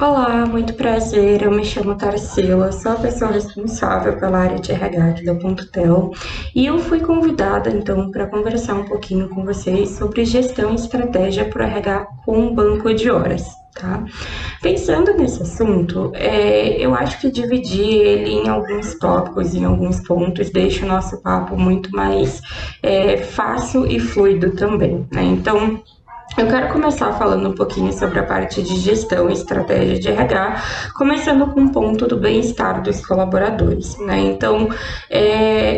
Olá, muito prazer. Eu me chamo Tarsila, sou a pessoa responsável pela área de RH aqui da Pontotel e eu fui convidada então para conversar um pouquinho com vocês sobre gestão e estratégia para o RH com um banco de horas, tá? Pensando nesse assunto, eu acho que dividir ele em alguns tópicos, em alguns pontos, deixa o nosso papo muito mais fácil e fluido também, né? Então, eu quero começar falando um pouquinho sobre a parte de gestão e estratégia de RH, começando com o ponto do bem-estar dos colaboradores, né? Então,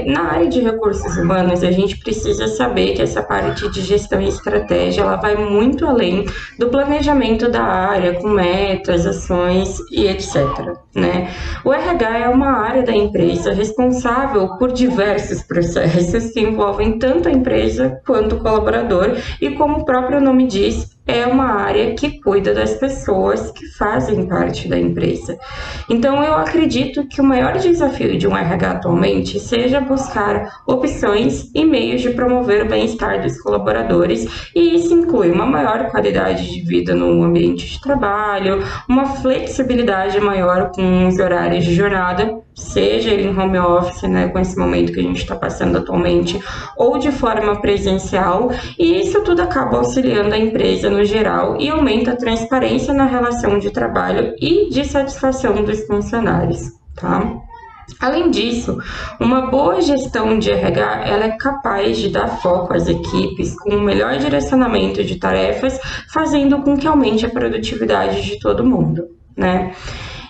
na área de recursos humanos, a gente precisa saber que essa parte de gestão e estratégia, ela vai muito além do planejamento da área, com metas, ações e etc, né? O RH é uma área da empresa responsável por diversos processos que envolvem tanto a empresa quanto o colaborador e, como o próprio nome diz, é uma área que cuida das pessoas que fazem parte da empresa. Então, eu acredito que o maior desafio de um RH atualmente seja buscar opções e meios de promover o bem-estar dos colaboradores, e isso inclui uma maior qualidade de vida no ambiente de trabalho, uma flexibilidade maior com os horários de jornada, seja ele em home office, né, com esse momento que a gente está passando atualmente, ou de forma presencial, e isso tudo acaba auxiliando a empresa no geral e aumenta a transparência na relação de trabalho e de satisfação dos funcionários, tá? Além disso, uma boa gestão de RH ela é capaz de dar foco às equipes com um melhor direcionamento de tarefas, fazendo com que aumente a produtividade de todo mundo, né?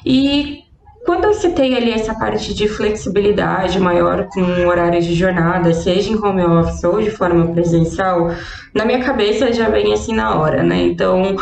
E quando eu citei ali essa parte de flexibilidade maior com horários de jornada, seja em home office ou de forma presencial, na minha cabeça já vem assim na hora, né? Então,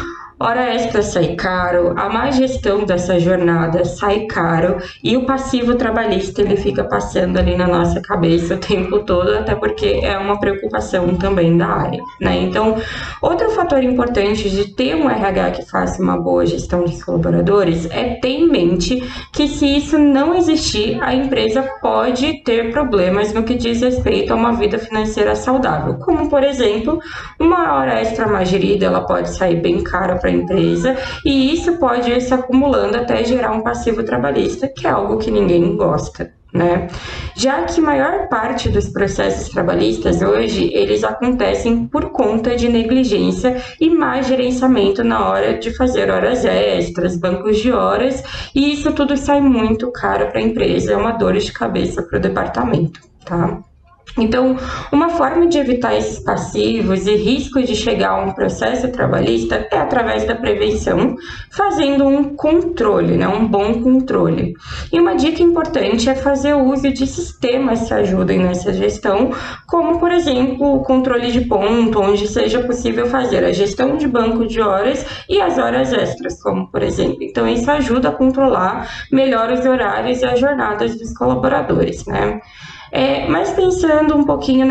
hora extra sai caro, a má gestão dessa jornada sai caro e o passivo trabalhista ele fica passando ali na nossa cabeça o tempo todo, até porque é uma preocupação também da área, né? Então, outro fator importante de ter um RH que faça uma boa gestão dos colaboradores é ter em mente que se isso não existir, a empresa pode ter problemas no que diz respeito a uma vida financeira saudável, como por exemplo, uma hora extra mais gerida, ela pode sair bem cara para a empresa e isso pode ir se acumulando até gerar um passivo trabalhista, que é algo que ninguém gosta, né? Já que a maior parte dos processos trabalhistas hoje, eles acontecem por conta de negligência e má gerenciamento na hora de fazer horas extras, bancos de horas, e isso tudo sai muito caro para a empresa, é uma dor de cabeça para o departamento, tá? Então, uma forma de evitar esses passivos e riscos de chegar a um processo trabalhista é através da prevenção, fazendo um controle, né, um bom controle. E uma dica importante é fazer o uso de sistemas que ajudem nessa gestão, como, por exemplo, o controle de ponto, onde seja possível fazer a gestão de banco de horas e as horas extras, como por exemplo. Então, isso ajuda a controlar melhor os horários e as jornadas dos colaboradores, né? Mas pensando um pouquinho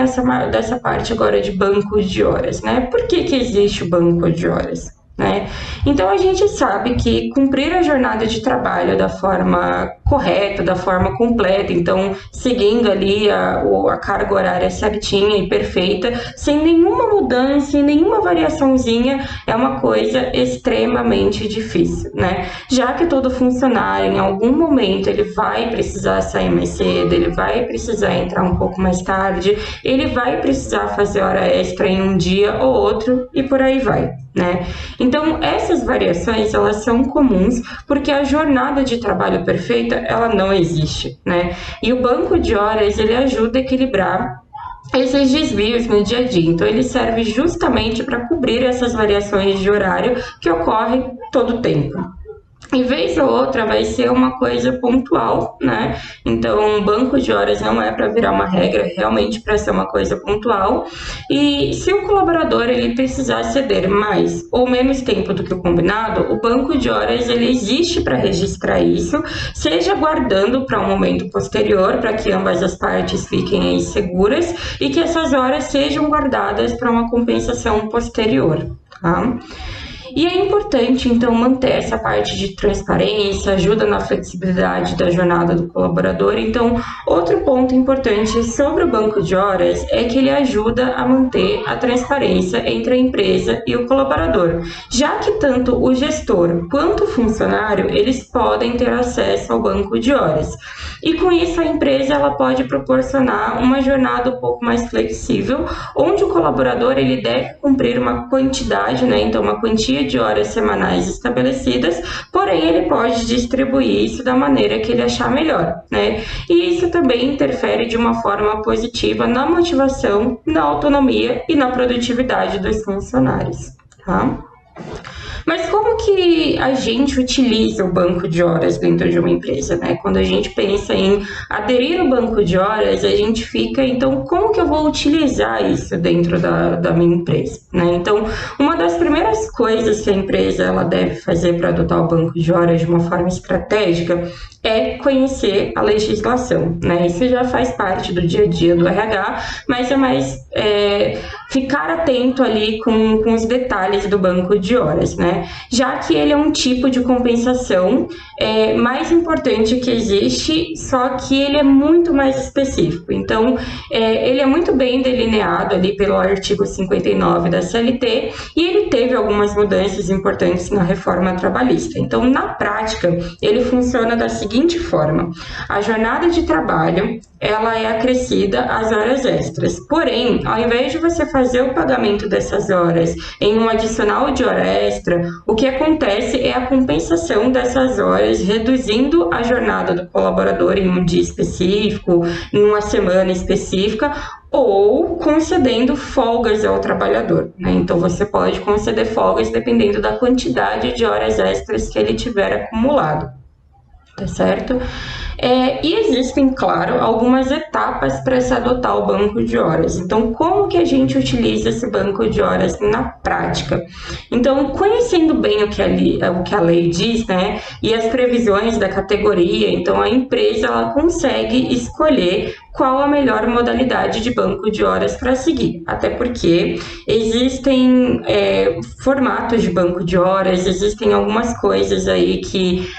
dessa parte agora de banco de horas, né? Por que existe o banco de horas? Né? Então a gente sabe que cumprir a jornada de trabalho da forma correta, da forma completa, então seguindo ali a carga horária certinha e perfeita, sem nenhuma mudança e nenhuma variaçãozinha, é uma coisa extremamente difícil, né? Já que todo funcionário em algum momento ele vai precisar sair mais cedo, ele vai precisar entrar um pouco mais tarde, ele vai precisar fazer hora extra em um dia ou outro e por aí vai, né? Então, essas variações, elas são comuns porque a jornada de trabalho perfeita, ela não existe, né? E o banco de horas, ele ajuda a equilibrar esses desvios no dia a dia. Então, ele serve justamente para cobrir essas variações de horário que ocorrem todo o tempo. E vez ou outra vai ser uma coisa pontual, né? Então, um banco de horas não é para virar uma regra, é realmente para ser uma coisa pontual. E se o colaborador ele precisar ceder mais ou menos tempo do que o combinado, o banco de horas ele existe para registrar isso, seja guardando para um momento posterior, para que ambas as partes fiquem aí seguras e que essas horas sejam guardadas para uma compensação posterior, tá? E é importante, então, manter essa parte de transparência, ajuda na flexibilidade da jornada do colaborador. Então, outro ponto importante sobre o banco de horas é que ele ajuda a manter a transparência entre a empresa e o colaborador, já que tanto o gestor quanto o funcionário, eles podem ter acesso ao banco de horas. E com isso a empresa ela pode proporcionar uma jornada um pouco mais flexível, onde o colaborador ele deve cumprir uma quantidade, né, então uma quantia de horas semanais estabelecidas, porém ele pode distribuir isso da maneira que ele achar melhor, né? E isso também interfere de uma forma positiva na motivação, na autonomia e na produtividade dos funcionários, tá? Mas como que a gente utiliza o banco de horas dentro de uma empresa, né? Quando a gente pensa em aderir ao banco de horas, a gente fica, então, como que eu vou utilizar isso dentro da minha empresa, né? Então, uma das primeiras coisas que a empresa ela deve fazer para adotar o banco de horas de uma forma estratégica é conhecer a legislação, né? Isso já faz parte do dia a dia do RH, mas é mais ficar atento ali com os detalhes do banco de horas, né? Já que ele é um tipo de compensação mais importante que existe, só que ele é muito mais específico. Então, ele é muito bem delineado ali pelo artigo 59 da CLT e ele teve algumas mudanças importantes na reforma trabalhista. Então, na prática, ele funciona da seguinte forma: a jornada de trabalho ela é acrescida às horas extras. Porém, ao invés de você fazer o pagamento dessas horas em um adicional de hora extra, o que acontece é a compensação dessas horas, reduzindo a jornada do colaborador em um dia específico, em uma semana específica, ou concedendo folgas ao trabalhador, né? Então, você pode conceder folgas dependendo da quantidade de horas extras que ele tiver acumulado, tá certo? E existem, claro, algumas etapas para se adotar o banco de horas. Então, como que a gente utiliza esse banco de horas na prática? Então, conhecendo bem o que a lei diz, né, e as previsões da categoria, então a empresa ela consegue escolher qual a melhor modalidade de banco de horas para seguir. Até porque existem formatos de banco de horas, existem algumas coisas aí que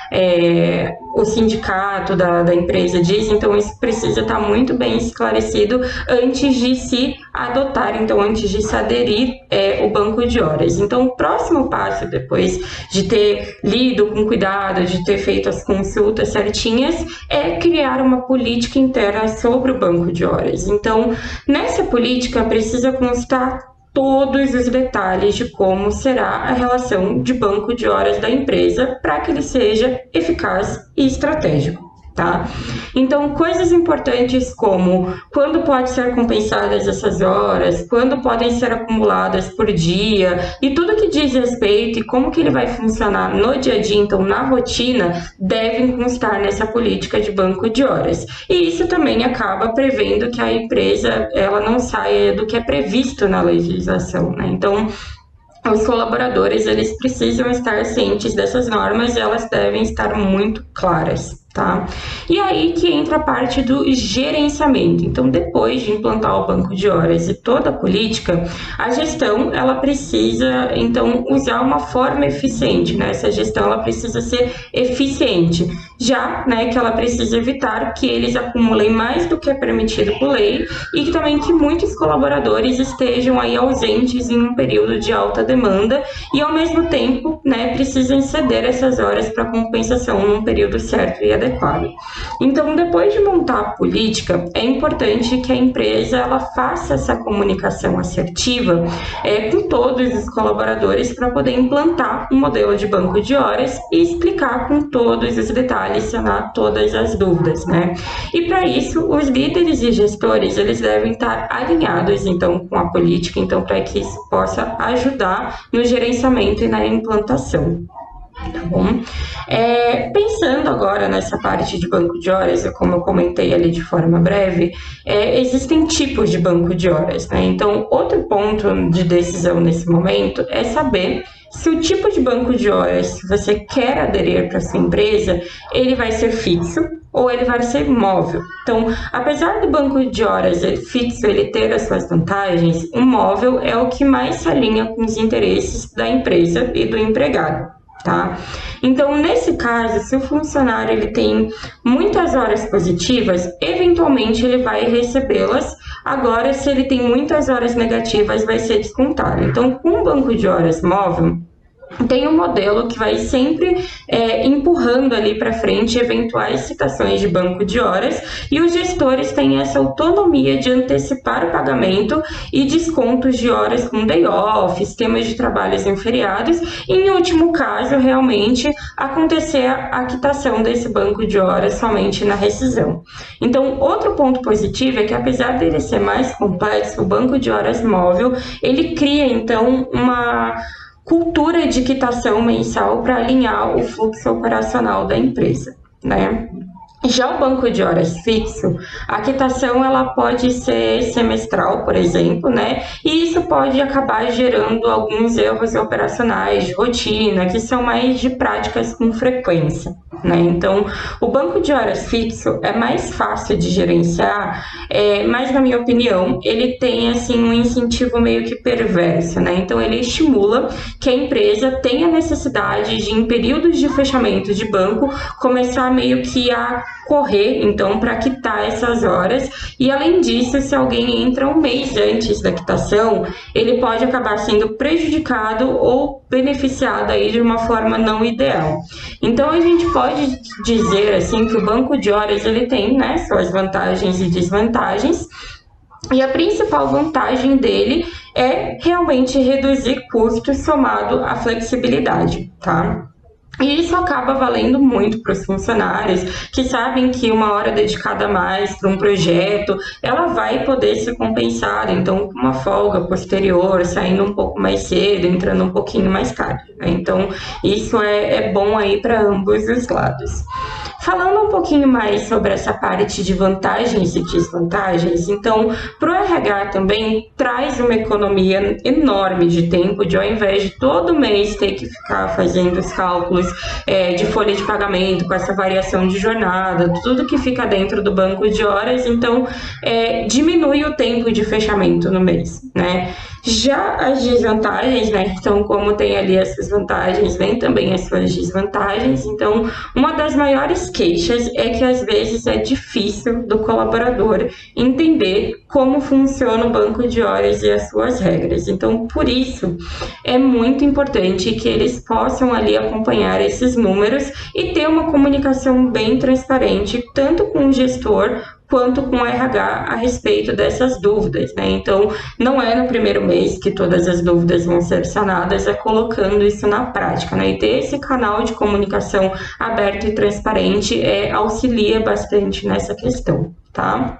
o sindicato da empresa diz, então isso precisa estar muito bem esclarecido antes de se adotar, então antes de se aderir o banco de horas. Então o próximo passo, depois de ter lido com cuidado, de ter feito as consultas certinhas, é criar uma política interna sobre o banco de horas. Então, nessa política precisa constar todos os detalhes de como será a relação de banco de horas da empresa para que ele seja eficaz e estratégico, tá? Então, coisas importantes como quando pode ser compensadas essas horas, quando podem ser acumuladas por dia e tudo que diz respeito e como que ele vai funcionar no dia a dia, então na rotina, devem constar nessa política de banco de horas. E isso também acaba prevendo que a empresa ela não saia do que é previsto na legislação, né? Então, os colaboradores eles precisam estar cientes dessas normas e elas devem estar muito claras, tá? E aí que entra a parte do gerenciamento. Então, depois de implantar o banco de horas e toda a política, a gestão ela precisa então usar uma forma eficiente, né? Essa gestão ela precisa ser eficiente, já, né, que ela precisa evitar que eles acumulem mais do que é permitido por lei e que também que muitos colaboradores estejam aí ausentes em um período de alta demanda e ao mesmo tempo, né, precisem ceder essas horas para compensação num período certo e adequado. Então, depois de montar a política, é importante que a empresa ela faça essa comunicação assertiva com todos os colaboradores para poder implantar um modelo de banco de horas e explicar com todos os detalhes, sanar todas as dúvidas, né? E para isso, os líderes e gestores, eles devem estar alinhados, então, com a política, então, para que isso possa ajudar no gerenciamento e na implantação. Tá bom? Pensando agora nessa parte de banco de horas, como eu comentei ali de forma breve, existem tipos de banco de horas, né? Então, outro ponto de decisão nesse momento é saber se o tipo de banco de horas que você quer aderir para sua empresa, ele vai ser fixo ou ele vai ser móvel. Então, apesar do banco de horas fixo ele ter as suas vantagens, o móvel é o que mais se alinha com os interesses da empresa e do empregado. Tá? Então, nesse caso, se o funcionário ele tem muitas horas positivas, eventualmente ele vai recebê-las. Agora, se ele tem muitas horas negativas, vai ser descontado. Então, com o banco de horas móvel, tem um modelo que vai sempre empurrando ali para frente eventuais citações de banco de horas, e os gestores têm essa autonomia de antecipar o pagamento e descontos de horas com day off, esquemas de trabalhos em feriados, e em último caso, realmente acontecer a quitação desse banco de horas somente na rescisão. Então, outro ponto positivo é que, apesar dele ser mais complexo, o banco de horas móvel, ele cria então uma cultura de quitação mensal para alinhar o fluxo operacional da empresa, né? Já o banco de horas fixo, a quitação ela pode ser semestral, por exemplo, né? E isso pode acabar gerando alguns erros operacionais de rotina, que são mais de práticas com frequência, né? Então, o banco de horas fixo é mais fácil de gerenciar, mas na minha opinião, ele tem assim um incentivo meio que perverso, né? Então, ele estimula que a empresa tenha necessidade de, em períodos de fechamento de banco, começar meio que a correr, então, para quitar essas horas. E além disso, se alguém entra um mês antes da quitação, ele pode acabar sendo prejudicado ou beneficiado aí de uma forma não ideal. Então, a gente pode dizer assim que o banco de horas ele tem, né, suas vantagens e desvantagens. E a principal vantagem dele é realmente reduzir custos somado à flexibilidade, tá? E isso acaba valendo muito para os funcionários que sabem que uma hora dedicada a mais para um projeto, ela vai poder ser compensada, então com uma folga posterior, saindo um pouco mais cedo, entrando um pouquinho mais tarde, né? Então isso é bom aí para ambos os lados. Falando um pouquinho mais sobre essa parte de vantagens e desvantagens, então, para o RH também traz uma economia enorme de tempo, de ao invés de todo mês ter que ficar fazendo os cálculos de folha de pagamento, com essa variação de jornada, tudo que fica dentro do banco de horas, então, diminui o tempo de fechamento no mês, né? Já as desvantagens, né? Então, como tem ali as suas vantagens, vem também as suas desvantagens. Então, uma das maiores queixas é que às vezes é difícil do colaborador entender como funciona o banco de horas e as suas regras. Então, por isso, é muito importante que eles possam ali acompanhar esses números e ter uma comunicação bem transparente, tanto com o gestor quanto com o RH a respeito dessas dúvidas, né? Então, não é no primeiro mês que todas as dúvidas vão ser sanadas, é colocando isso na prática, né? E ter esse canal de comunicação aberto e transparente auxilia bastante nessa questão, tá?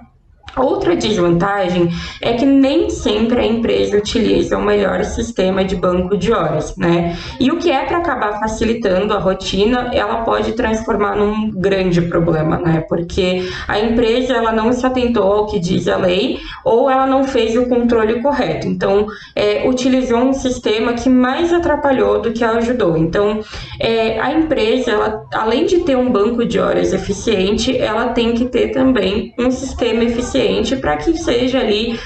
Outra desvantagem é que nem sempre a empresa utiliza o melhor sistema de banco de horas, né? E o que é para acabar facilitando a rotina, ela pode transformar num grande problema, né? Porque a empresa ela não se atentou ao que diz a lei ou ela não fez o controle correto. Então, utilizou um sistema que mais atrapalhou do que ajudou. Então, a empresa, ela, além de ter um banco de horas eficiente, ela tem que ter também um sistema eficiente para que seja ali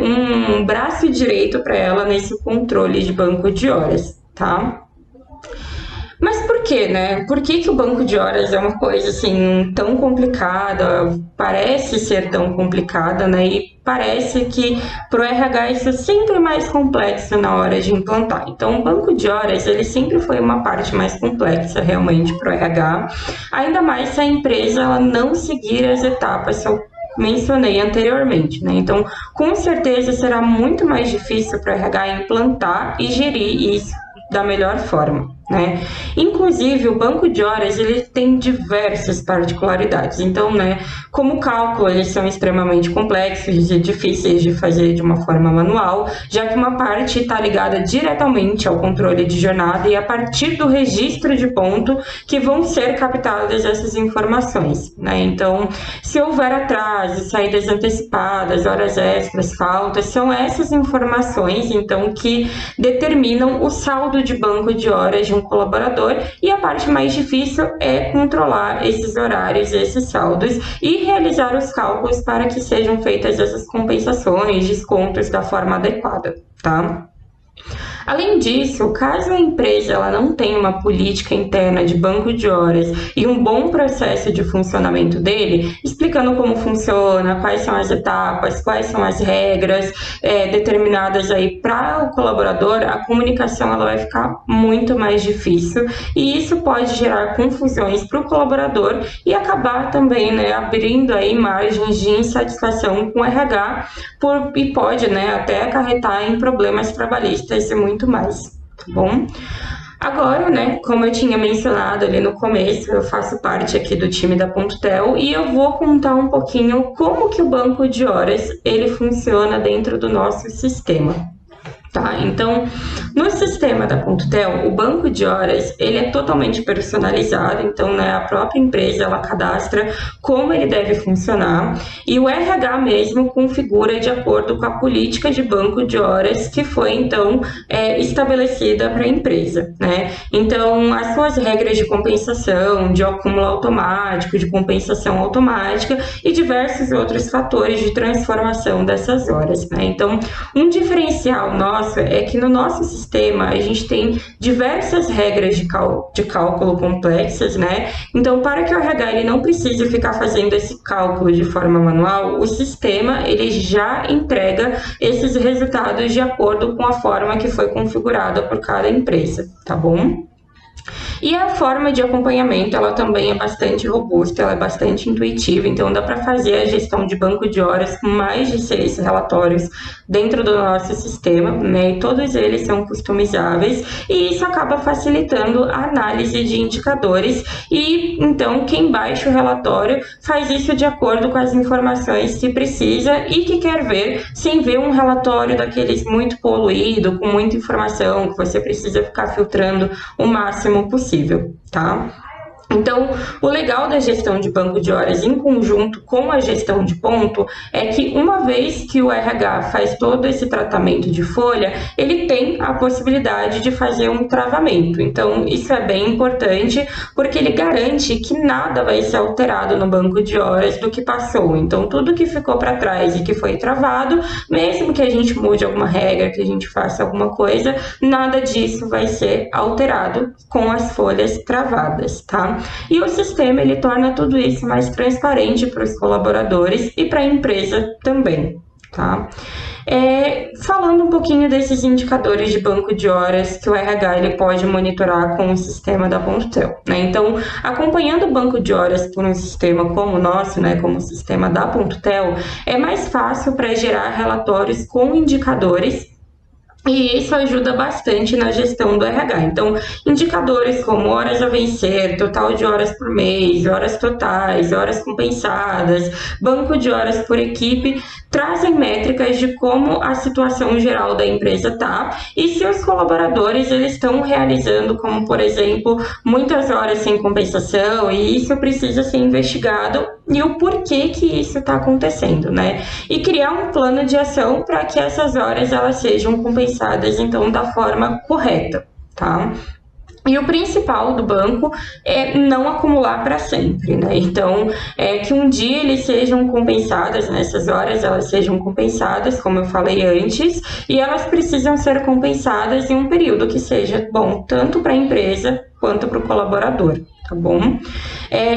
um braço direito para ela nesse controle de banco de horas, tá? Mas por quê, né? Por que o banco de horas é uma coisa assim tão complicada, parece ser tão complicada, né? E parece que para o RH isso é sempre mais complexo na hora de implantar. Então, o banco de horas, ele sempre foi uma parte mais complexa realmente para o RH, ainda mais se a empresa ela não seguir as etapas que eu mencionei anteriormente, né? Então, com certeza será muito mais difícil para o RH implantar e gerir isso da melhor forma, né? Inclusive, o banco de horas ele tem diversas particularidades. Então, né, como cálculo, eles são extremamente complexos e difíceis de fazer de uma forma manual, já que uma parte está ligada diretamente ao controle de jornada e a partir do registro de ponto que vão ser captadas essas informações, né? Então, se houver atraso, saídas antecipadas, horas extras, faltas, são essas informações, então, que determinam o saldo de banco de horas de um colaborador, e a parte mais difícil é controlar esses horários, esses saldos e realizar os cálculos para que sejam feitas essas compensações, descontos da forma adequada, tá? Além disso, caso a empresa ela não tenha uma política interna de banco de horas e um bom processo de funcionamento dele, explicando como funciona, quais são as etapas, quais são as regras determinadas aí para o colaborador, a comunicação ela vai ficar muito mais difícil e isso pode gerar confusões para o colaborador e acabar também, né, abrindo aí margens de insatisfação com o RH e pode, né, até acarretar em problemas trabalhistas e muito mais, tá bom? Agora, né, como eu tinha mencionado ali no começo, eu faço parte aqui do time da Pontutel e eu vou contar um pouquinho como que o banco de horas ele funciona dentro do nosso sistema. Tá? Então, no sistema da Pontutel, o banco de horas ele é totalmente personalizado, então, né, a própria empresa ela cadastra como ele deve funcionar e o RH mesmo configura de acordo com a política de banco de horas que foi então estabelecida para a empresa, né? Então, as suas regras de compensação, de acúmulo automático, de compensação automática e diversos outros fatores de transformação dessas horas, né? Então, um diferencial nosso é que no nosso sistema a gente tem diversas regras de cálculo complexas, né? Então, para que o RH ele não precise ficar fazendo esse cálculo de forma manual, o sistema ele já entrega esses resultados de acordo com a forma que foi configurada por cada empresa, tá bom? E a forma de acompanhamento, ela também é bastante robusta, ela é bastante intuitiva, então dá para fazer a gestão de banco de horas com mais de 6 relatórios dentro do nosso sistema, né? E todos eles são customizáveis e isso acaba facilitando a análise de indicadores e então quem baixa o relatório faz isso de acordo com as informações que precisa e que quer ver, sem ver um relatório daqueles muito poluído, com muita informação, que você precisa ficar filtrando o máximo possível, tá? Então, o legal da gestão de banco de horas em conjunto com a gestão de ponto é que uma vez que o RH faz todo esse tratamento de folha, ele tem a possibilidade de fazer um travamento. Então, isso é bem importante porque ele garante que nada vai ser alterado no banco de horas do que passou. Então, tudo que ficou para trás e que foi travado, mesmo que a gente mude alguma regra, que a gente faça alguma coisa, nada disso vai ser alterado com as folhas travadas, tá? E o sistema ele torna tudo isso mais transparente para os colaboradores e para a empresa também, tá? Falando um pouquinho desses indicadores de banco de horas que o RH ele pode monitorar com o sistema da Pontutel, né? Então, acompanhando o banco de horas por um sistema como o nosso, né, como o sistema da Pontutel, é mais fácil para gerar relatórios com indicadores. E isso ajuda bastante na gestão do RH. Então, indicadores como horas a vencer, total de horas por mês, horas totais, horas compensadas, banco de horas por equipe, trazem métricas de como a situação geral da empresa está e se os colaboradores eles estão realizando, como por exemplo, muitas horas sem compensação, e isso precisa ser investigado e o porquê que isso está acontecendo, né? E criar um plano de ação para que essas horas elas sejam compensadas, então, da forma correta, tá? E o principal do banco é não acumular para sempre, né? Então, que um dia eles sejam compensadas, nessas horas elas sejam compensadas, como eu falei antes, e elas precisam ser compensadas em um período que seja bom tanto para a empresa quanto para o colaborador, tá bom?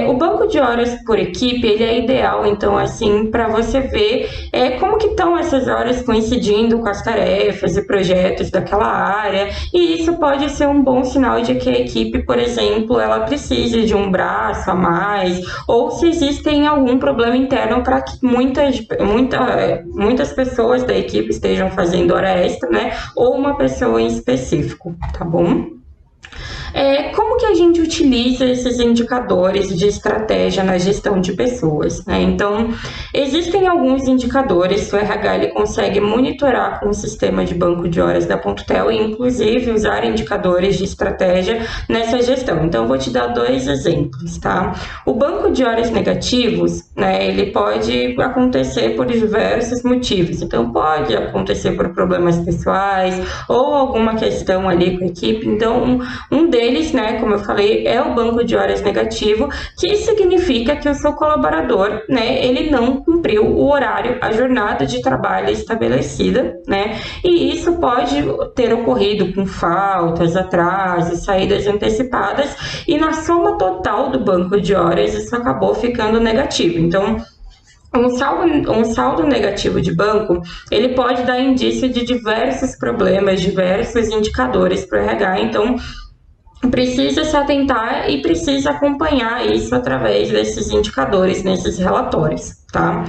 O banco de horas por equipe, ele é ideal, então, assim, para você ver como que estão essas horas coincidindo com as tarefas e projetos daquela área, e isso pode ser um bom sinal de que a equipe, por exemplo, ela precise de um braço a mais, ou se existem algum problema interno para que muitas pessoas da equipe estejam fazendo hora extra, né, ou uma pessoa em específico, tá bom? Como que a gente utiliza esses indicadores de estratégia na gestão de pessoas, né? Então, existem alguns indicadores que o RH ele consegue monitorar com o sistema de banco de horas da Pontutel e, inclusive, usar indicadores de estratégia nessa gestão. Então, eu vou te dar dois exemplos, tá? O banco de horas negativos, né, ele pode acontecer por diversos motivos. Então, pode acontecer por problemas pessoais ou alguma questão ali com a equipe. Então, um deles, né, como eu falei, é o banco de horas negativo, que significa que o seu colaborador, né, ele não cumpriu o horário, a jornada de trabalho estabelecida, né, e isso pode ter ocorrido com faltas, atrasos, saídas antecipadas, e na soma total do banco de horas isso acabou ficando negativo. Então, um saldo negativo de banco, ele pode dar indício de diversos problemas, diversos indicadores para o RH, então precisa se atentar e precisa acompanhar isso através desses indicadores, nesses relatórios, tá?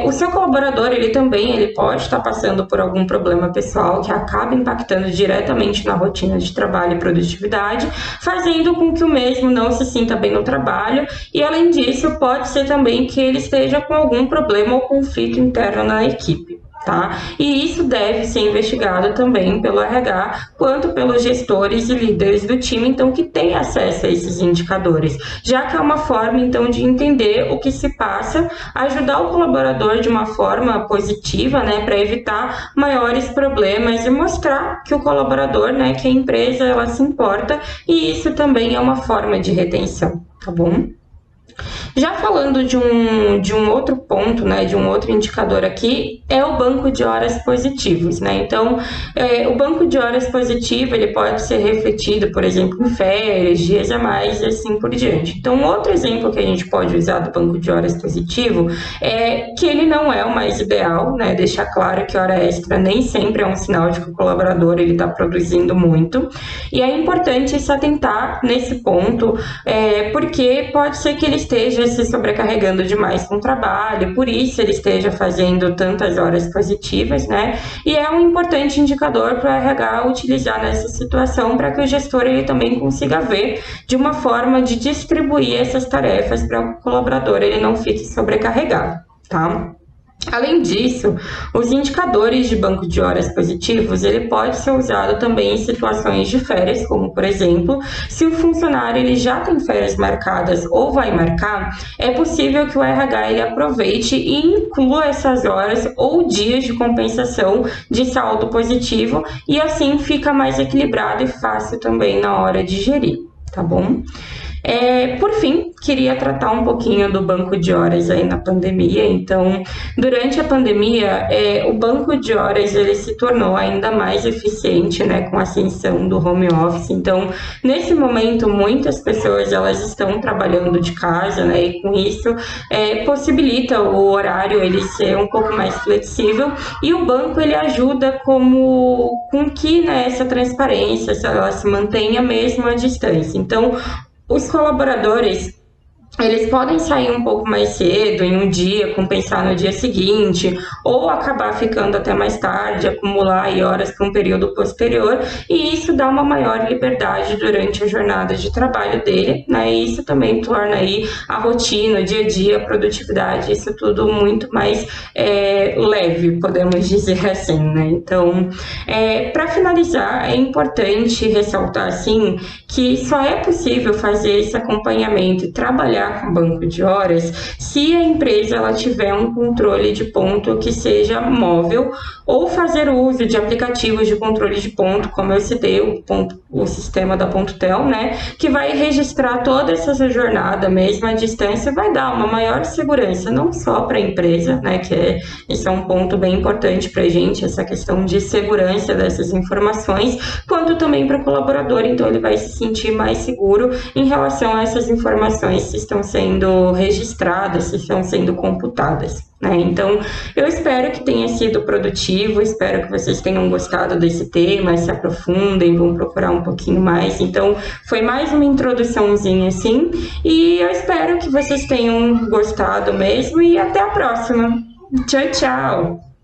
O seu colaborador, ele pode estar passando por algum problema pessoal que acaba impactando diretamente na rotina de trabalho e produtividade, fazendo com que o mesmo não se sinta bem no trabalho e, além disso, pode ser também que ele esteja com algum problema ou conflito interno na equipe. Tá? E isso deve ser investigado também pelo RH, quanto pelos gestores e líderes do time, então, que têm acesso a esses indicadores, já que é uma forma, então, de entender o que se passa, ajudar o colaborador de uma forma positiva, né, para evitar maiores problemas e mostrar que o colaborador, né, que a empresa, ela se importa, e isso também é uma forma de retenção, tá bom? Já falando de um outro ponto, né, de um outro indicador aqui, é o banco de horas positivos, né? Então, o banco de horas positivo, ele pode ser refletido, por exemplo, em férias, dias a mais e assim por diante. Então, outro exemplo que a gente pode usar do banco de horas positivo é que ele não é o mais ideal, né? Deixar claro que hora extra nem sempre é um sinal de que o colaborador ele está produzindo muito. E é importante se atentar nesse ponto, porque pode ser que ele esteja se sobrecarregando demais com o trabalho, por isso ele esteja fazendo tantas horas positivas, né? E é um importante indicador para o RH utilizar nessa situação para que o gestor ele também consiga ver de uma forma de distribuir essas tarefas para o colaborador ele não fique sobrecarregado, tá? Além disso, os indicadores de banco de horas positivos, ele pode ser usado também em situações de férias, como por exemplo, se o funcionário ele já tem férias marcadas ou vai marcar, é possível que o RH ele aproveite e inclua essas horas ou dias de compensação de saldo positivo e assim fica mais equilibrado e fácil também na hora de gerir, tá bom? Por fim, queria tratar um pouquinho do banco de horas aí na pandemia. Então, durante a pandemia, o banco de horas ele se tornou ainda mais eficiente, né, com a ascensão do home office. Então, nesse momento, muitas pessoas elas estão trabalhando de casa, né, e com isso possibilita o horário ele ser um pouco mais flexível e o banco ele ajuda com que, né, essa transparência ela se mantenha mesmo à distância. Então, os colaboradores, eles podem sair um pouco mais cedo em um dia, compensar no dia seguinte, ou acabar ficando até mais tarde, acumular aí horas para um período posterior, e isso dá uma maior liberdade durante a jornada de trabalho dele, né? E isso também torna aí a rotina, o dia a dia, a produtividade, isso tudo muito mais leve, podemos dizer assim, né? Então, para finalizar, é importante ressaltar, assim, que só é possível fazer esse acompanhamento e trabalhar com banco de horas se a empresa ela tiver um controle de ponto que seja móvel ou fazer uso de aplicativos de controle de ponto, como eu citei, o sistema da Pontutel, né, que vai registrar toda essa jornada mesmo à distância, vai dar uma maior segurança, não só para a empresa, né, isso é um ponto bem importante para a gente, essa questão de segurança dessas informações, quanto também para o colaborador, então ele vai se sentir mais seguro em relação a essas informações se estão sendo registradas, se estão sendo computadas, né? Então, eu espero que tenha sido produtivo, espero que vocês tenham gostado desse tema, se aprofundem, vão procurar um pouquinho mais. Então, foi mais uma introduçãozinha assim, e eu espero que vocês tenham gostado mesmo, e até a próxima. Tchau, tchau!